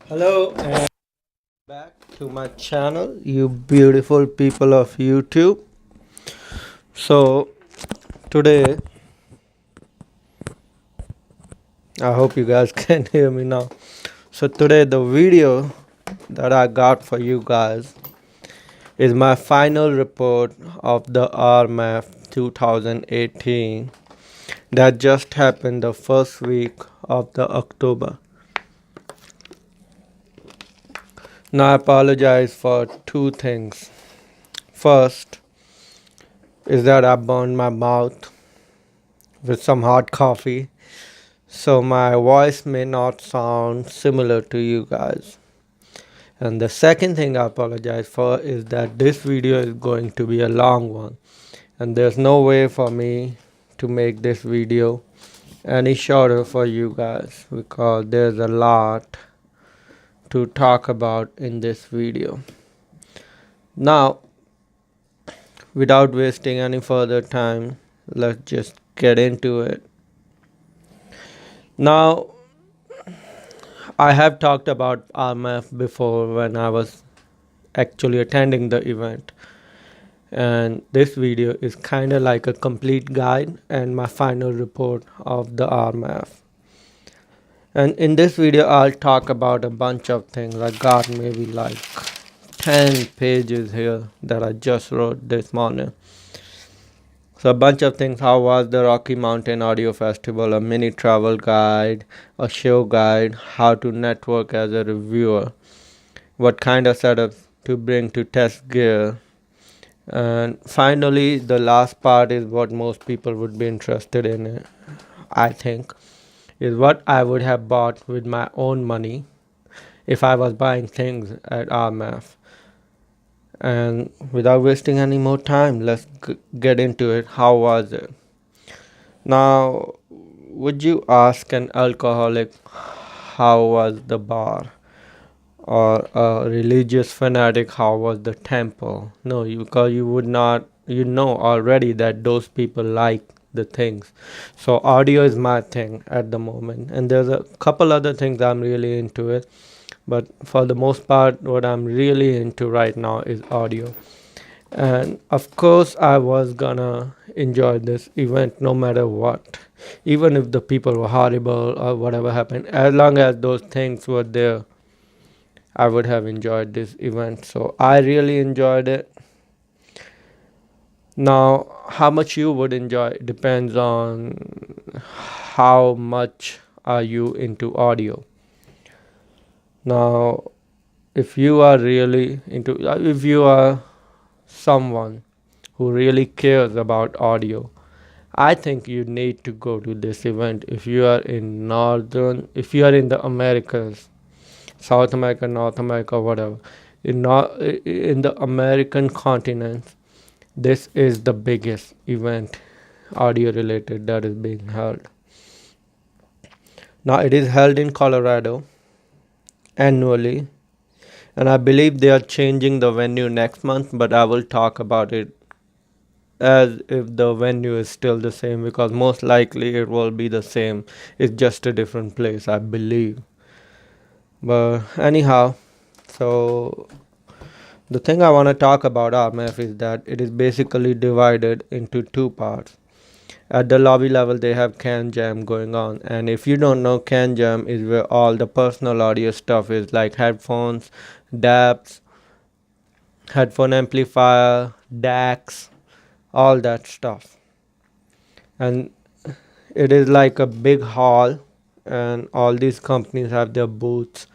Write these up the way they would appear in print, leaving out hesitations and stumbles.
Hello and back to my channel, you beautiful people of YouTube. So today, I hope you guys can hear me now. So today, the video that I got for you guys is my final report of the RMAF 2018 that just happened the first week of the October. Now I apologize for two things. First is that I burned my mouth with some hot coffee, so my voice may not sound similar to you guys. And the second thing I apologize for is that this video is going to be a long one, and there's no way for me to make this video any shorter for you guys because there's a lot to talk about in this video. Now, without wasting any further time, let's just get into it. Now, I have talked about RMAF before when I was actually attending the event, and this video is kind of like a complete guide and my final report of the RMAF. And in this video I'll talk about a bunch of things. I got maybe like 10 pages here that I just wrote this morning. So a bunch of things: how was the Rocky Mountain Audio Festival, a mini travel guide, a show guide, how to network as a reviewer, what kind of setup to bring to test gear, and finally the last part is what most people would be interested in, I think, is what I would have bought with my own money if I was buying things at RMAF. And without wasting any more time, let's get into it. How was it? Now, would you ask an alcoholic how was the bar, or a religious fanatic how was the temple? No, because you would not, you know already that those people like the things. So audio is my thing at the moment, and there's a couple other things I'm really into it, but for the most part what I'm really into right now is audio. And of course I was gonna enjoy this event no matter what, even if the people were horrible or whatever happened. As long as those things were there, I would have enjoyed this event. So I really enjoyed it. Now, how much you would enjoy depends on how much are you into audio. Now, if you are really into, if you are someone who really cares about audio, I think you need to go to this event. If you are in if you are in the Americas, South America, North America, whatever, in the American continent, this is the biggest event audio related that is being held. Now it is held in Colorado annually, and I believe they are changing the venue next month, but I will talk about it as if the venue is still the same, because most likely it will be the same. It's just a different place, I believe. But anyhow, so the thing I want to talk about RMAF is that it is basically divided into two parts. At the lobby level, they have Can Jam going on, and if you don't know, Can Jam is where all the personal audio stuff is, like headphones, DAPs, headphone amplifier, DACs, all that stuff. And it is like a big hall, and all these companies have their booths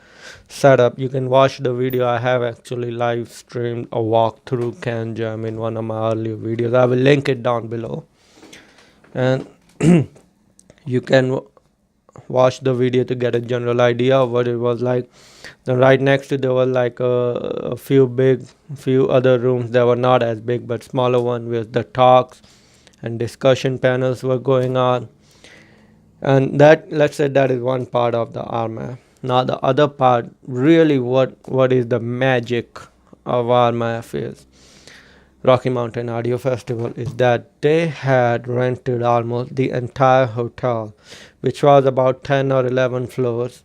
set up. You can watch the video. I have actually live streamed a walk through Can Jam in one of my earlier videos. I will link it down below, and you can watch the video to get a general idea of what it was like. Then right next to there was like a few other rooms that were not as big but smaller one, where the talks and discussion panels were going on. And that, let's say, that is one part of the RMAF. Now the other part, really what is the magic of RMAF is Rocky Mountain Audio Festival, is that they had rented almost the entire hotel, which was about 10 or 11 floors,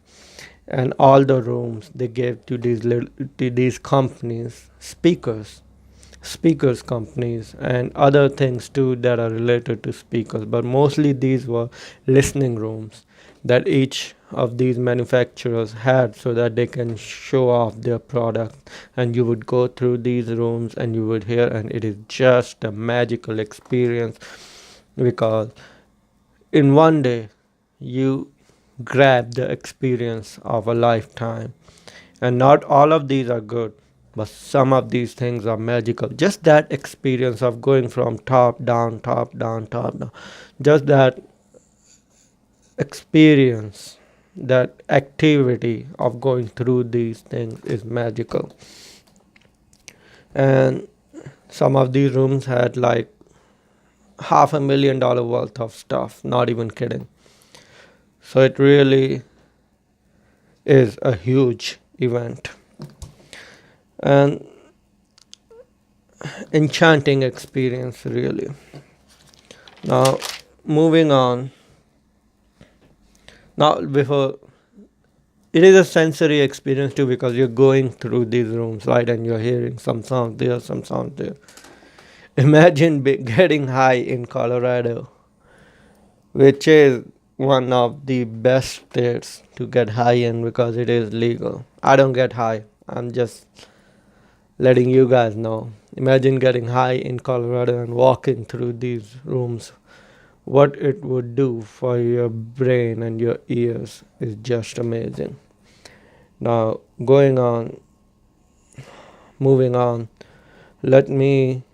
and all the rooms they gave to these companies speakers companies and other things too that are related to speakers, but mostly these were listening rooms that each of these manufacturers had so that they can show off their product. And you would go through these rooms and you would hear, and it is just a magical experience because in one day you grab the experience of a lifetime. And not all of these are good, but some of these things are magical. Just that experience of going from top down, top down, top down, just that experience, that activity of going through these things is magical. And some of these rooms had like $500,000 worth of stuff, not even kidding. So it really is a huge event and enchanting experience, really. Now, moving on. Now, before it is a sensory experience too because you're going through these rooms, right? And you're hearing some sound there, some sound there. Imagine getting high in Colorado, which is one of the best states to get high in because it is legal. I don't get high. I'm just letting you guys know. Imagine getting high in Colorado and walking through these rooms. What it would do for your brain and your ears is just amazing. Now, moving on, let me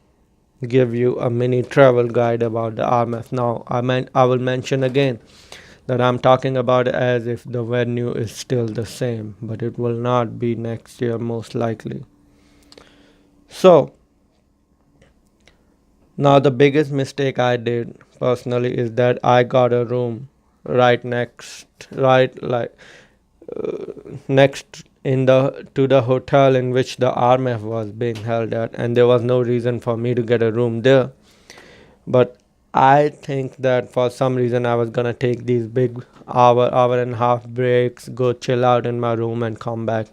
give you a mini travel guide about the RMAF. Now, I will mention again that I'm talking about it as if the venue is still the same, but it will not be next year most likely. So, now the biggest mistake I did personally is that I got a room next in the to the hotel in which the RMAF was being held at, and there was no reason for me to get a room there. But I think that for some reason I was gonna take these big hour and a half breaks, go chill out in my room and come back.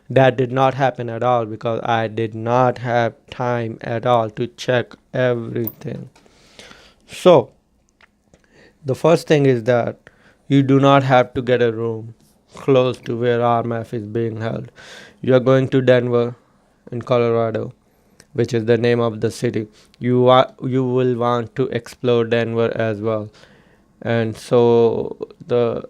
That did not happen at all because I did not have time at all to check everything. So, the first thing is that you do not have to get a room close to where RMAF is being held. You are going to Denver in Colorado, which is the name of the city. You will want to explore Denver as well. And so the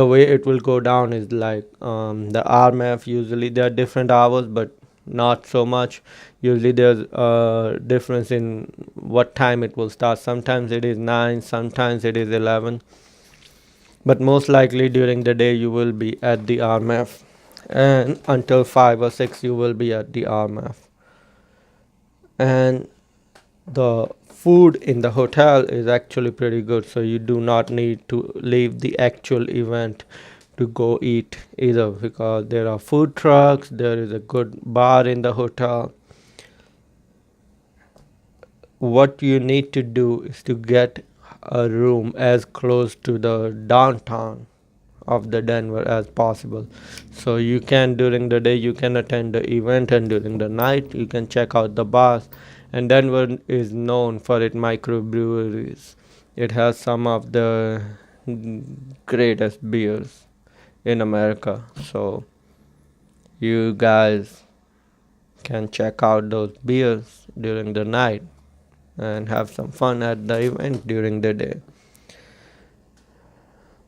way it will go down is like the RMAF, usually there are different hours but not so much. Usually there's a difference in what time it will start. Sometimes it is 9, sometimes it is 11, but most likely during the day you will be at the RMAF, and until 5 or 6 you will be at the RMAF. And the food in the hotel is actually pretty good, so you do not need to leave the actual event to go eat either, because there are food trucks, there is a good bar in the hotel. What you need to do is to get a room as close to the downtown of the Denver as possible, so you can, during the day you can attend the event, and during the night you can check out the bars. And Denver is known for its microbreweries. It has some of the greatest beers in America, so you guys can check out those beers during the night and have some fun at the event during the day.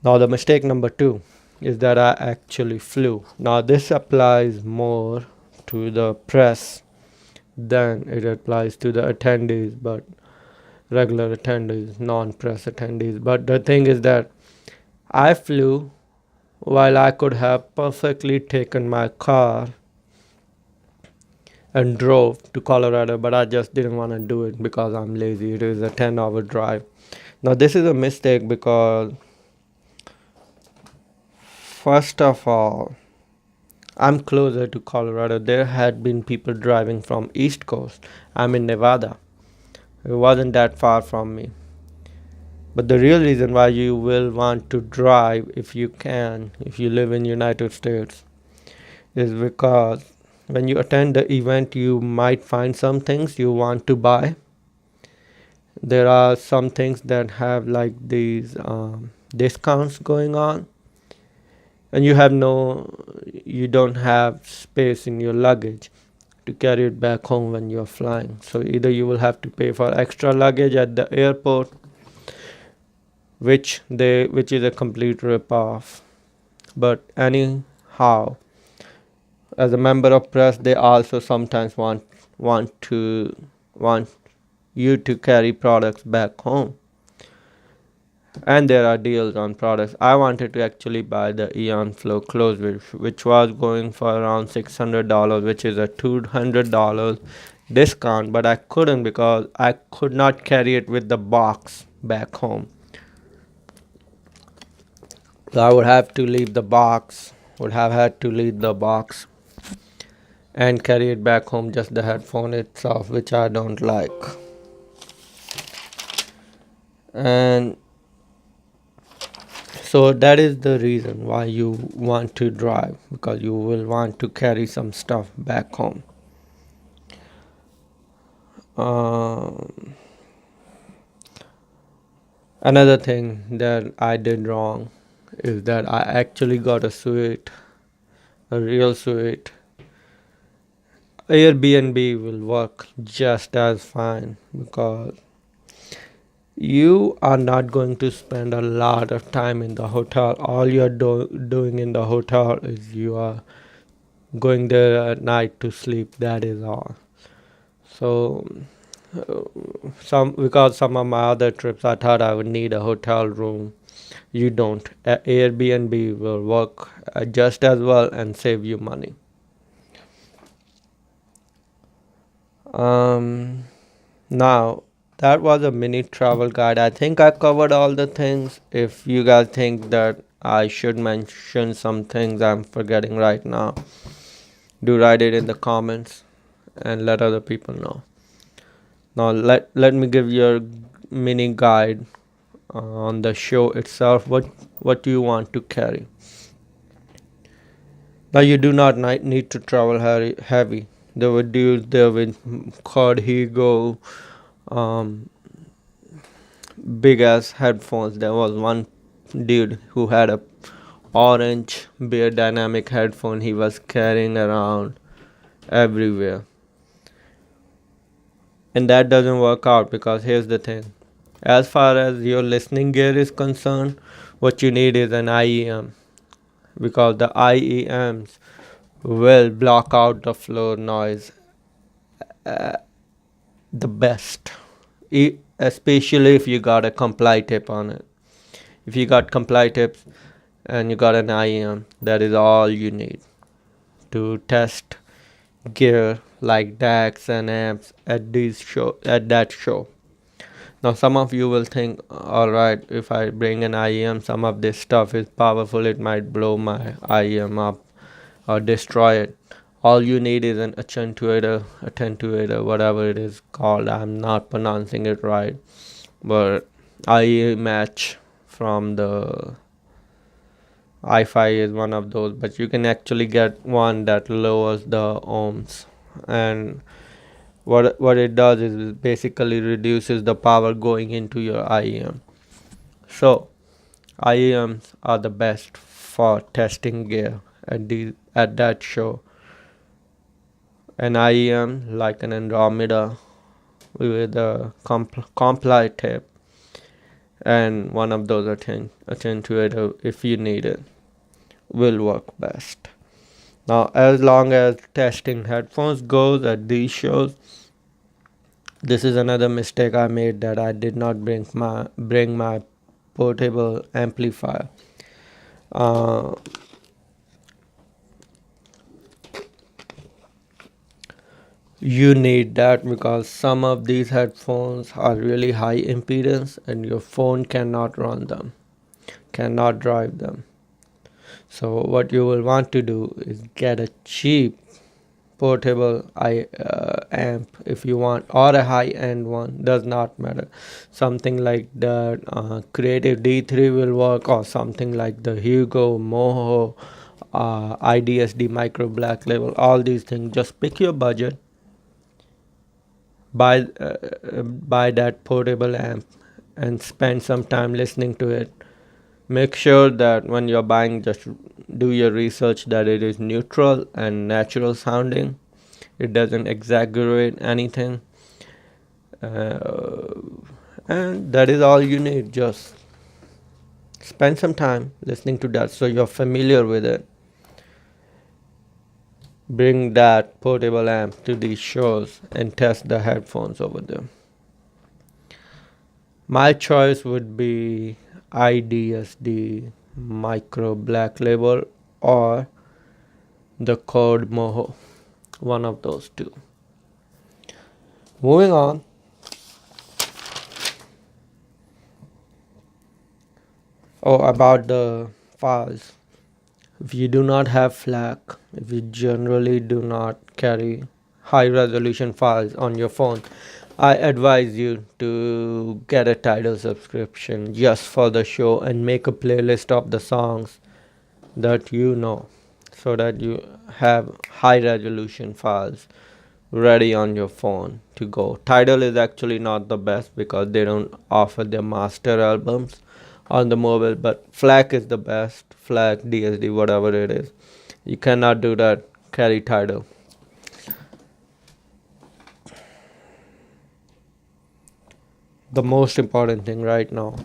Now, the mistake number 2 is that I actually flew. Now, this applies more to the press than it applies to the attendees, but regular attendees, non-press attendees. But the thing is that I flew while I could have perfectly taken my car and drove to Colorado, but I just didn't want to do it because I'm lazy. It is a 10-hour drive. Now, this is a mistake because, first of all, I'm closer to Colorado. There had been people driving from East Coast. I'm in Nevada. It wasn't that far from me. But the real reason why you will want to drive, if you can, if you live in United States, is because when you attend the event, you might find some things you want to buy. There are some things that have like these discounts going on, and you don't have space in your luggage to carry it back home when you're flying. So either you will have to pay for extra luggage at the airport, which is a complete rip off. But anyhow, as a member of press, they also sometimes want you to carry products back home, and there are deals on products. I wanted to actually buy the Aeon Flow clothes, which was going for around $600, which is a $200 discount, but I couldn't because I could not carry it with the box back home. So I would have to leave the box, would have had to leave the box and carry it back home, just the headphone itself, which I don't like. And so that is the reason why you want to drive, because you will want to carry some stuff back home. Another thing that I did wrong is that I actually got a suite, a real suite. Airbnb will work just as fine because you are not going to spend a lot of time in the hotel. All you're doing in the hotel is you are going there at night to sleep. That is all. So because some of my other trips I thought I would need a hotel room. You don't. Airbnb will work just as well and save you money. Now that was a mini travel guide. I think I covered all the things. If you guys think that I should mention some things I'm forgetting right now, do write it in the comments and let other people know. Now let me give you a mini guide on the show itself. What you want to carry. Now you do not need to travel heavy. There were dudes there with Cod Higo, big ass headphones. There was one dude who had a orange Bear Dynamic headphone he was carrying around everywhere. And that doesn't work out because here's the thing. As far as your listening gear is concerned, what you need is an IEM, because the IEMs will block out the floor noise the best, especially if you got a comply tip on it. If you got comply tips and you got an IEM, that is all you need to test gear like DACs and amps at that show. Now some of you will think, alright, if I bring an IEM, some of this stuff is powerful, it might blow my IEM up or destroy it. All you need is an attenuator, whatever it is called. I'm not pronouncing it right, but IE match from the iFi is one of those, but you can actually get one that lowers the ohms, and what it does is basically reduces the power going into your IEM. So IEMs are the best for testing gear at that show. An IEM like an Andromeda with a comply tip and one of those attenuator, if you need it, will work best. Now as long as testing headphones goes at these shows, this is another mistake I made, that I did not bring my portable amplifier. You need that because some of these headphones are really high impedance and your phone cannot run them, cannot drive them. So what you will want to do is get a cheap portable amp if you want, or a high-end one, does not matter. Something like the Creative D3 will work, or something like the Hugo, Moho, IDSD Micro Black Label. All these things, just pick your budget, buy that portable amp and spend some time listening to it. Make sure that when you're buying, just do your research that it is neutral and natural sounding. It doesn't exaggerate anything. And that is all you need. Just spend some time listening to that so you're familiar with it. Bring that portable amp to these shows and test the headphones over there. My choice would be IDSD Micro Black Label or the Code Moho. One of those two. Moving on. About the files. If you do not have FLAC, if you generally do not carry high resolution files on your phone, I advise you to get a Tidal subscription just for the show and make a playlist of the songs that you know, so that you have high resolution files ready on your phone to go. Tidal is actually not the best because they don't offer their master albums on the mobile, but FLAC is the best. FLAC, DSD, whatever it is. You cannot do that, carry Tidal. The most important thing right now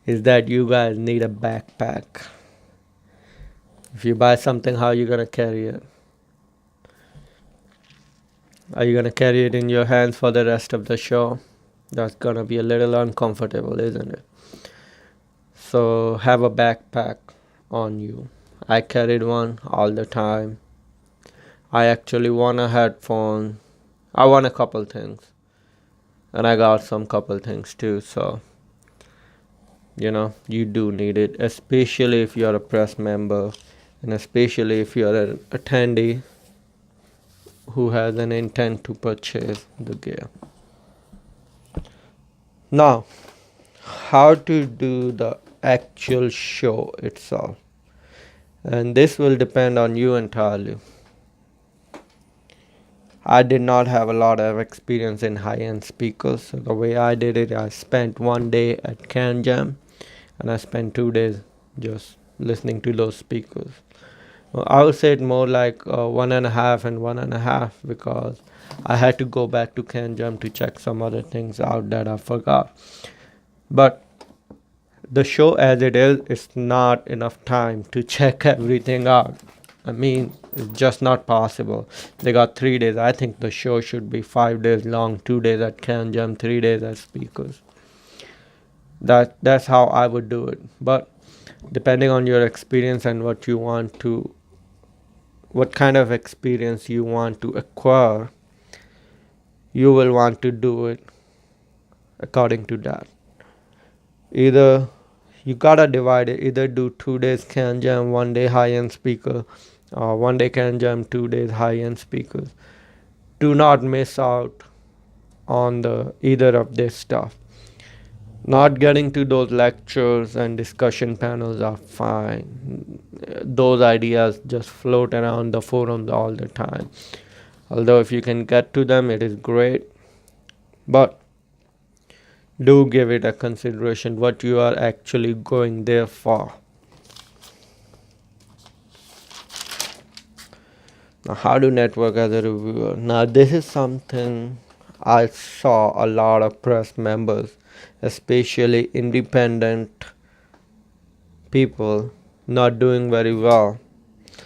is that you guys need a backpack. If you buy something, how are you gonna carry it? Are you gonna carry it in your hands for the rest of the show? That's gonna be a little uncomfortable, isn't it? So have a backpack on you. I carried one all the time. I actually won a headphone. I won a couple things. And I got some couple things too. So, you do need it. Especially if you're a press member. And especially if you're an attendee who has an intent to purchase the gear. Now, how to do the actual show itself. And this will depend on you entirely. I did not have a lot of experience in high-end speakers. So the way I did it, I spent one day at Can Jam and I spent 2 days just listening to those speakers. I would say it more like 1.5 and 1.5 because I had to go back to Can Jam to check some other things out that I forgot. But the show as it is, it's not enough time to check everything out. I mean, it's just not possible. They got 3 days. I think the show should be 5 days long, 2 days at Can Jam, 3 days at speakers. That's how I would do it. But depending on your experience and what kind of experience you want to acquire, you will want to do it according to that. Either you gotta divide it. Either do 2 days Can Jam, 1 day high-end speaker, or 1 day Can Jam, 2 days high-end speakers. Do not miss out on either of this stuff. Not getting to those lectures and discussion panels are fine. Those ideas just float around the forums all the time. Although if you can get to them, it is great. But do give it a consideration what you are actually going there for. Now, how to network as a reviewer? Now, this is something I saw a lot of press members, especially independent people, not doing very well.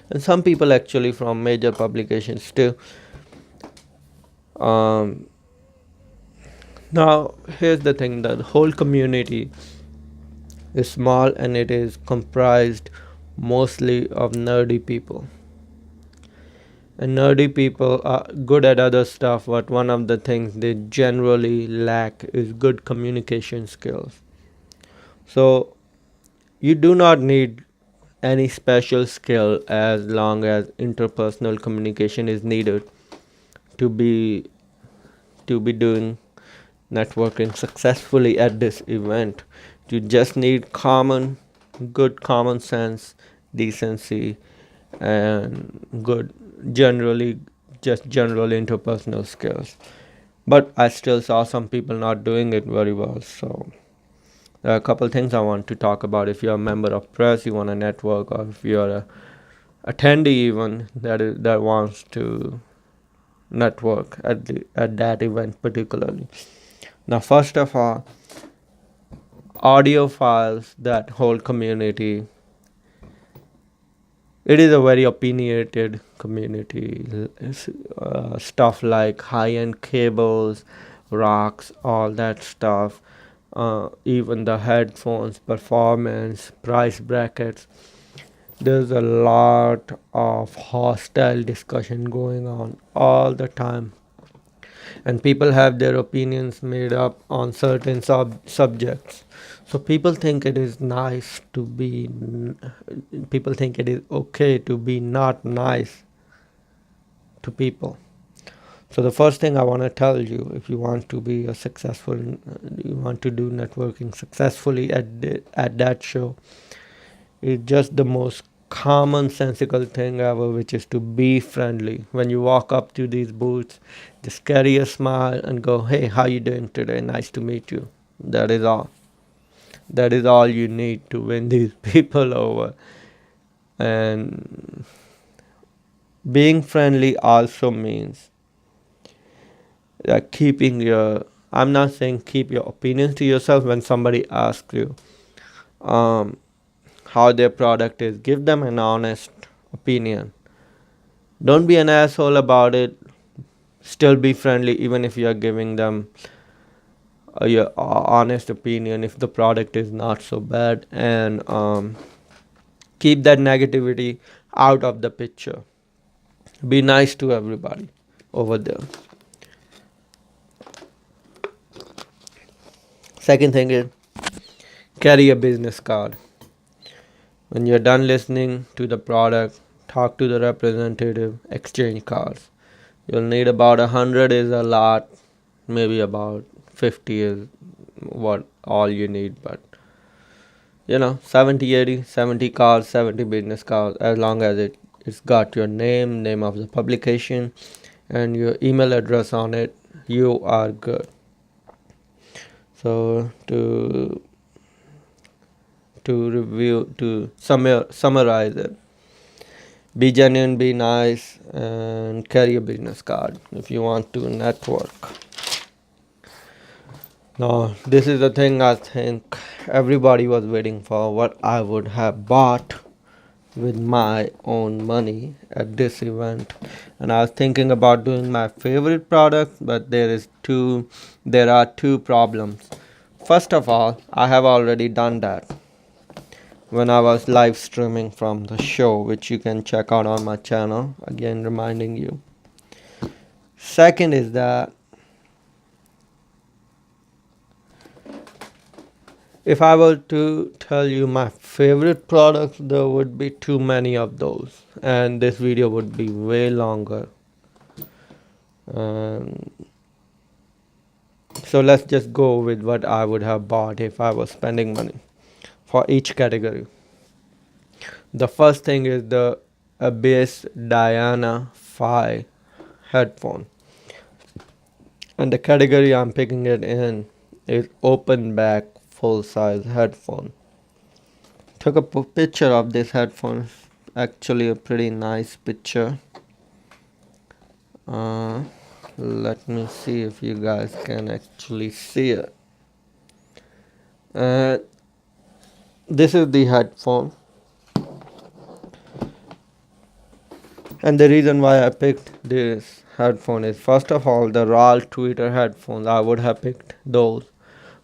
And some people actually from major publications too. Now, here's the thing, the whole community is small and it is comprised mostly of nerdy people. And nerdy people are good at other stuff, but one of the things they generally lack is good communication skills. So, you do not need any special skill as long as interpersonal communication is needed. to be doing networking successfully at this event. You just need good common sense, decency, and good generally just general interpersonal skills. But I still saw some people not doing it very well. So there are a couple things I want to talk about. If you're a member of press, you want to network, or if you're a attendee even that wants to network at that event particularly. Now, first of all, audio files that whole community. It is a very opinionated community. Stuff like high-end cables, rocks, all that stuff. Even the headphones, performance, price brackets. There's a lot of hostile discussion going on all the time, and people have their opinions made up on certain subjects. So people think it is nice to be people think it is okay to be not nice to people. So the first thing I want to tell you, if you want to be you want to do networking successfully at that show, is just the most commonsensical thing ever, which is to be friendly. When you walk up to these booths, just carry a smile and go, "Hey, how you doing today? Nice to meet you." That is all. That is all you need to win these people over. And being friendly also means keeping your, I'm not saying keep your opinions to yourself. When somebody asks you how their product is, give them an honest opinion. Don't be an asshole about it. Still be friendly even if you are giving them your honest opinion if the product is not so bad, and keep that negativity out of the picture. Be nice to everybody over there. Second thing is carry a business card. When you're done listening to the product, talk to the representative, exchange cards. You'll need about 100 is a lot, maybe about 50 is what all you need, but 70 cards, 70 business cards, as long as it's got your name of the publication, and your email address on it, you are good. So to summarize it, be genuine, be nice, and carry a business card if you want to network. Now, this is the thing I think everybody was waiting for, what I would have bought with my own money at this event. And I was thinking about doing my favorite product, but there are two problems. First of all, I have already done that when I was live streaming from the show, which you can check out on my channel, again reminding you. Second is that if I were to tell you my favorite products, there would be too many of those, and this video would be way longer. So let's just go with what I would have bought if I was spending money for each category. The first thing is the Abyss DIANA Phi headphone, and the category I'm picking it in is open back full size headphone. Took a picture of this headphone, actually a pretty nice picture. Let me see if you guys can actually see it. This is the headphone, and the reason why I picked this headphone is, first of all, the raw tweeter headphones, I would have picked those,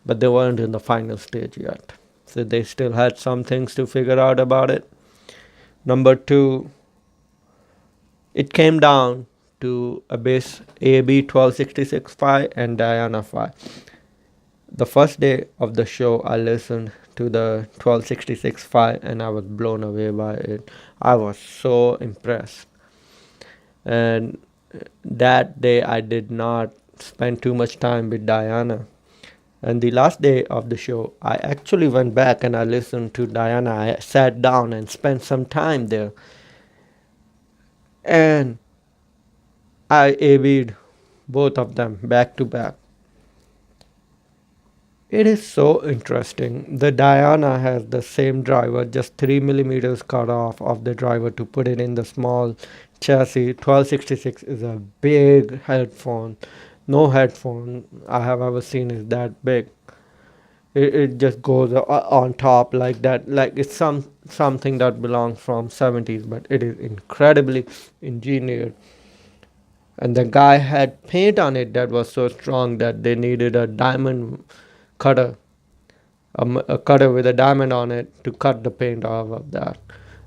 but they weren't in the final stage yet, so they still had some things to figure out about it. Number two, it came down to Abyss AB1266 Phi and DIANA Phi. The first day of the show, I listened to the 1266 Phi and I was blown away by it. I was so impressed. And that day I did not spend too much time with Diana. And the last day of the show, I actually went back and I listened to Diana. I sat down and spent some time there. And I AB'd both of them back to back. It is so interesting. The Diana has the same driver, just 3 millimeters cut off of the driver to put it in the small chassis. 1266 is a big headphone. No headphone I have ever seen is that big. It just goes on top like that, like it's something that belongs from 70s, but it is incredibly engineered. And the guy had paint on it that was so strong that they needed a diamond cutter, a cutter with a diamond on it to cut the paint off of that.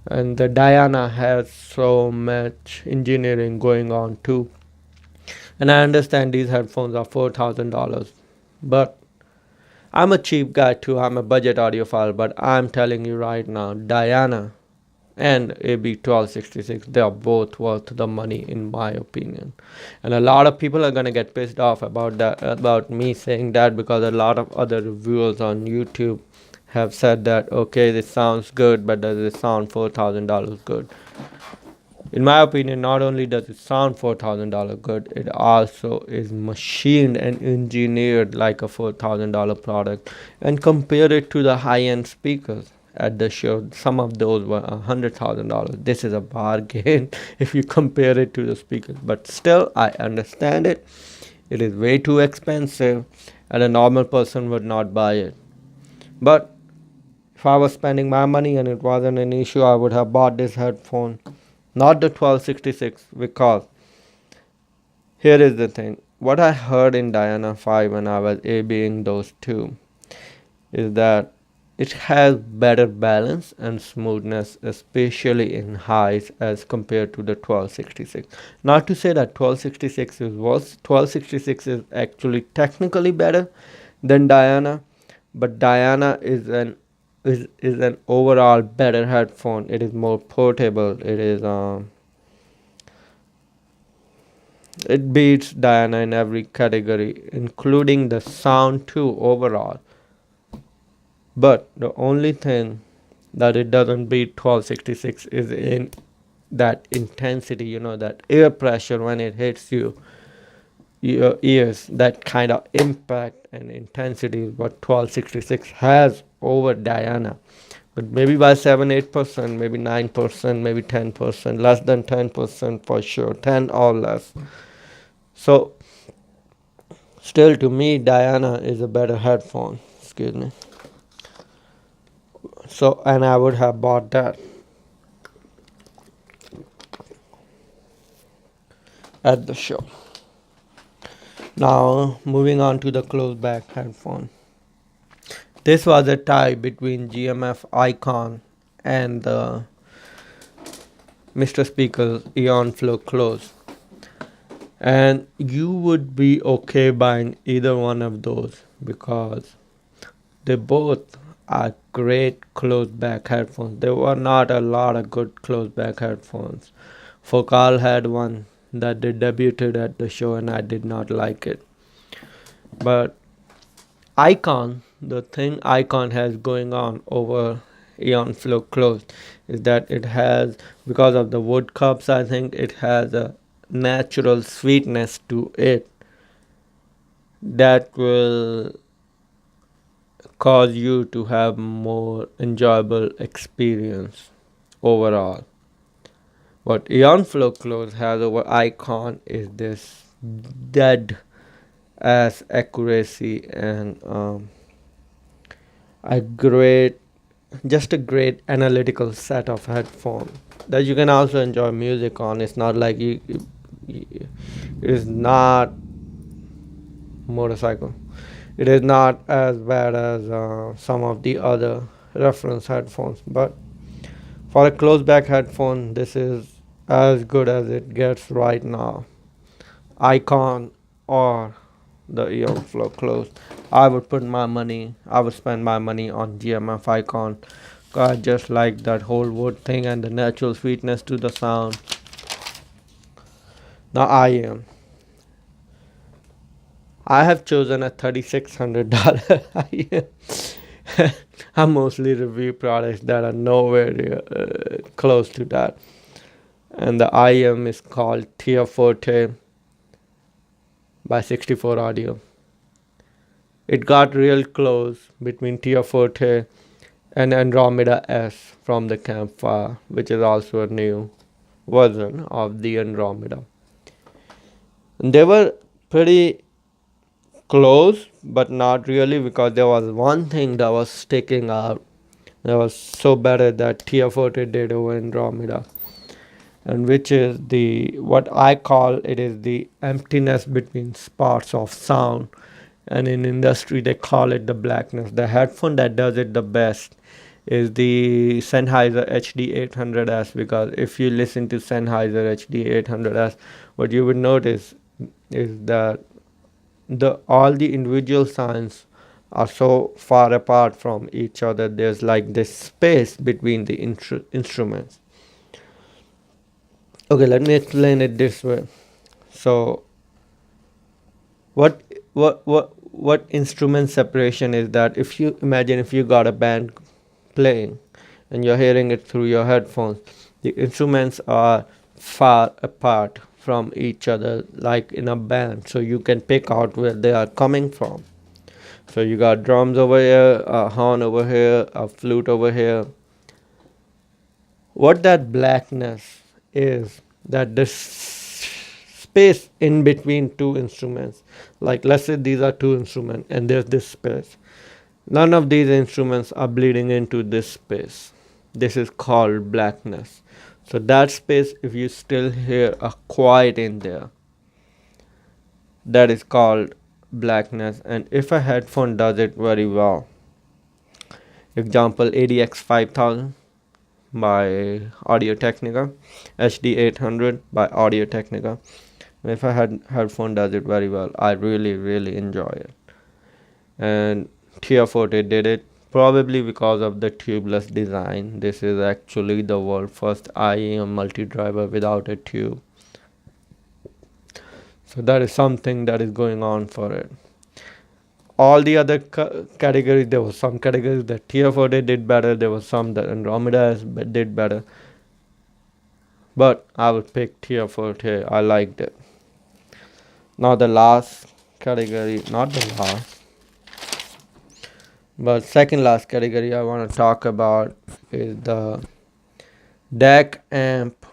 And the Diana has so much engineering going on too. And I understand these headphones are $4,000, but I'm a cheap guy too. I'm a budget audiophile, but I'm telling you right now, Diana and AB1266, they are both worth the money in my opinion. And a lot of people are gonna get pissed off about that, about me saying that, because a lot of other reviewers on YouTube have said that, okay, this sounds good, but does it sound $4,000 good? In my opinion, not only does it sound $4,000 good, it also is machined and engineered like a $4,000 product. And compare it to the high-end speakers at the show, some of those were $100,000. This is a bargain if you compare it to the speakers. But still, I understand it. It is way too expensive, and a normal person would not buy it. But if I was spending my money and it wasn't an issue, I would have bought this headphone. Not the 1266, because here is the thing. What I heard in DIANA Phi when I was ABing those two is that it has better balance and smoothness, especially in highs as compared to the 1266. Not to say that 1266 is worse. 1266 is actually technically better than Diana, but Diana is an overall better headphone. It is more portable. It beats Diana in every category, including the sound too overall. But the only thing that it doesn't beat 1266 is in that intensity, that air pressure when it hits your ears, that kind of impact and intensity is what 1266 has over Diana. But maybe by 7-8%, maybe 9%, maybe 10%, less than 10% for sure, 10 or less. So still, to me, Diana is a better headphone. Excuse me. So, and I would have bought that at the show. Now, moving on to the closed back headphone. This was a tie between GMF EIKON and the Mr. Speaker's Aeon Flow Close. And you would be okay buying either one of those because they both are great closed back headphones. There were not a lot of good closed back headphones. Focal had one that they debuted at the show and I did not like it. But EIKON, the thing EIKON has going on over Aeon Flow Close is that it has, because of the wood cups, I think it has a natural sweetness to it that will cause you to have more enjoyable experience overall. What Aeon Flow Close has over EIKON is this dead ass accuracy and a great analytical set of headphones that you can also enjoy music on. It's not like it is not motorcycle. It is not as bad as some of the other reference headphones, but for a closed back headphone, this is as good as it gets right now. EIKON or the Aeon Flow Close. I would spend my money on GMF EIKON. I just like that whole wood thing and the natural sweetness to the sound. Now I have chosen a $3,600 IM. I mostly review products that are nowhere close to that. And the IM is called Tia Fourte by 64 Audio. It got real close between Tia Fourte and Andromeda S from the Campfire, which is also a new version of the Andromeda. And they were pretty close, but not really, because there was one thing that was sticking out that was so better that Tia Fourte did over Andromeda, and which is the what I call it is the emptiness between spots of sound, and in industry they call it the blackness. The headphone that does it the best is the Sennheiser HD800S, because if you listen to Sennheiser HD800S, what you would notice is that all the individual sounds are so far apart from each other. There's like this space between the instruments. Okay, let me explain it this way. So what instrument separation is that? If you imagine, if you got a band playing and you're hearing it through your headphones, the instruments are far apart from each other, like in a band, so you can pick out where they are coming from. So you got drums over here, a horn over here, a flute over here. What that blackness is, that this space in between two instruments, like let's say these are two instruments and there's this space. None of these instruments are bleeding into this space. This is called blackness. So that space, if you still hear a quiet in there, that is called blackness. And if a headphone does it very well, example ADX 5000 by Audio Technica, HD 800 by Audio Technica. If a headphone does it very well, I really enjoy it. And Tia Fourte did it, probably because of the tubeless design. This is actually the world's first IEM multi-driver without a tube. So that is something that is going on for it. All the other categories, there were some categories that Tia Fourte did better, there was some that Andromeda did better, but I would pick Tia Fourte. I liked it. Now the last category, not the last, but second last category I want to talk about is the DAC amp,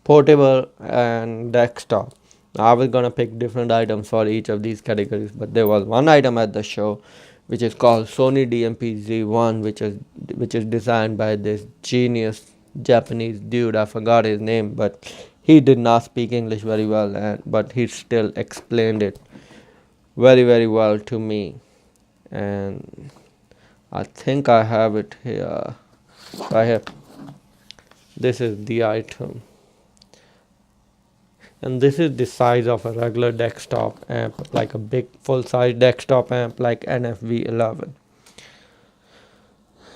portable and desktop. I was gonna pick different items for each of these categories, but there was one item at the show which is called Sony DMP-Z1, which is designed by this genius Japanese dude. I forgot his name, but he did not speak English very well, but he still explained it very well to me. And I think I have it here. I have. This is the item. And this is the size of a regular desktop amp, like a big full-size desktop amp like NFV11.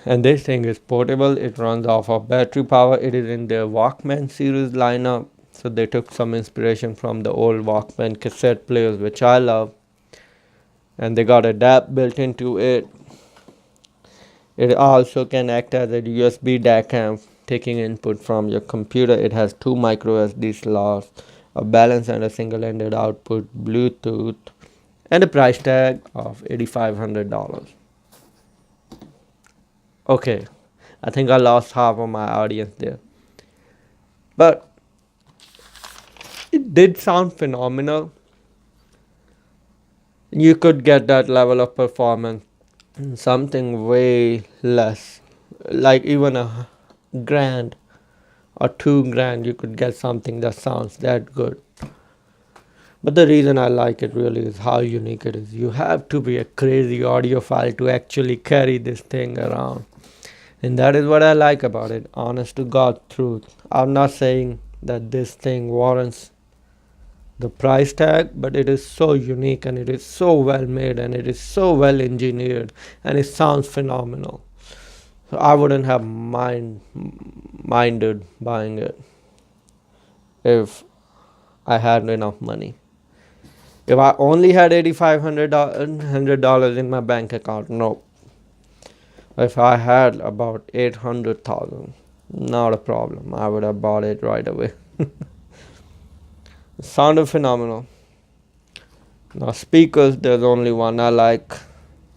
And this thing is portable. It runs off of battery power. It is in their Walkman series lineup. So they took some inspiration from the old Walkman cassette players, which I love. And they got a DAP built into it. It also can act as a USB DAC amp, taking input from your computer. It has 2 micro SD slots, a balance and a single-ended output, Bluetooth, and a price tag of $8,500. Okay, I think I lost half of my audience there, but it did sound phenomenal. You could get that level of performance in something way less, like even $1,000 or $2,000, you could get something that sounds that good. But the reason I like it really is how unique it is. You have to be a crazy audiophile to actually carry this thing around. And that is what I like about it, honest to God truth. I'm not saying that this thing warrants the price tag, but it is so unique and it is so well made and it is so well engineered and it sounds phenomenal. So I wouldn't have minded buying it. if I had enough money. If I only had $8,500 in my bank account, no. If I had about 800,000, not a problem. I would have bought it right away. It sounded phenomenal. Now speakers, there's only one I like,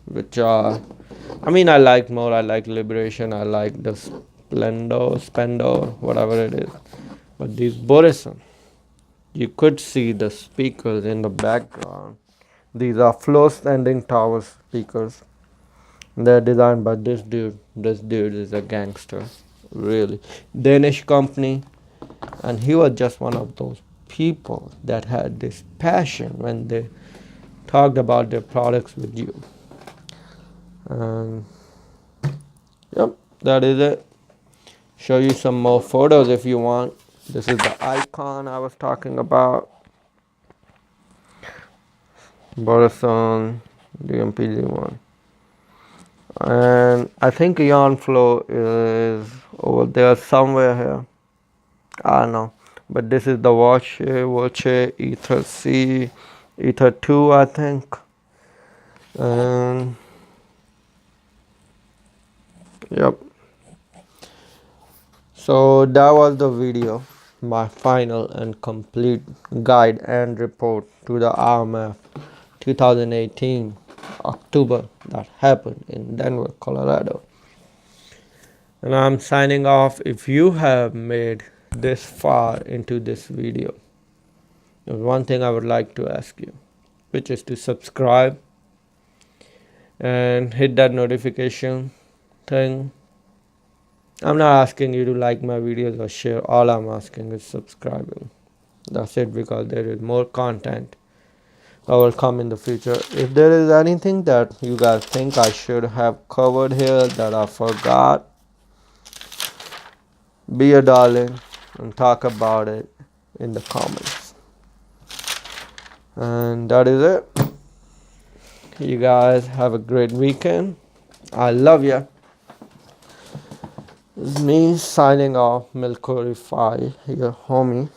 which I like more. I like Liberation. I like the Spendo, whatever it is. But these Boressen, you could see the speakers in the background. These are floor-standing tower speakers. They're designed by this dude. This dude is a gangster, really. Danish company, and he was just one of those people that had this passion when they talked about their products with you. And yep, that is it. Show you some more photos if you want. This is the EIKON I was talking about. BORESSEN DMP-Z1. And I think Aeon flow is over there somewhere here. I don't know. But this is the watch Ether C, Ether 2, I think. And yep. So that was the video, my final and complete guide and report to the RMAF 2018 October that happened in Denver, Colorado. And I'm signing off. If you have made this far into this video, there's one thing I would like to ask you, which is to subscribe and hit that notification thing. I'm not asking you to like my videos or share. All I'm asking is subscribing. That's it, because there is more content that will come in the future. If there is anything that you guys think I should have covered here that I forgot, be a darling and talk about it in the comments. And that is it. You guys have a great weekend. I love ya. This is me signing off, Milkori Phi, your homie.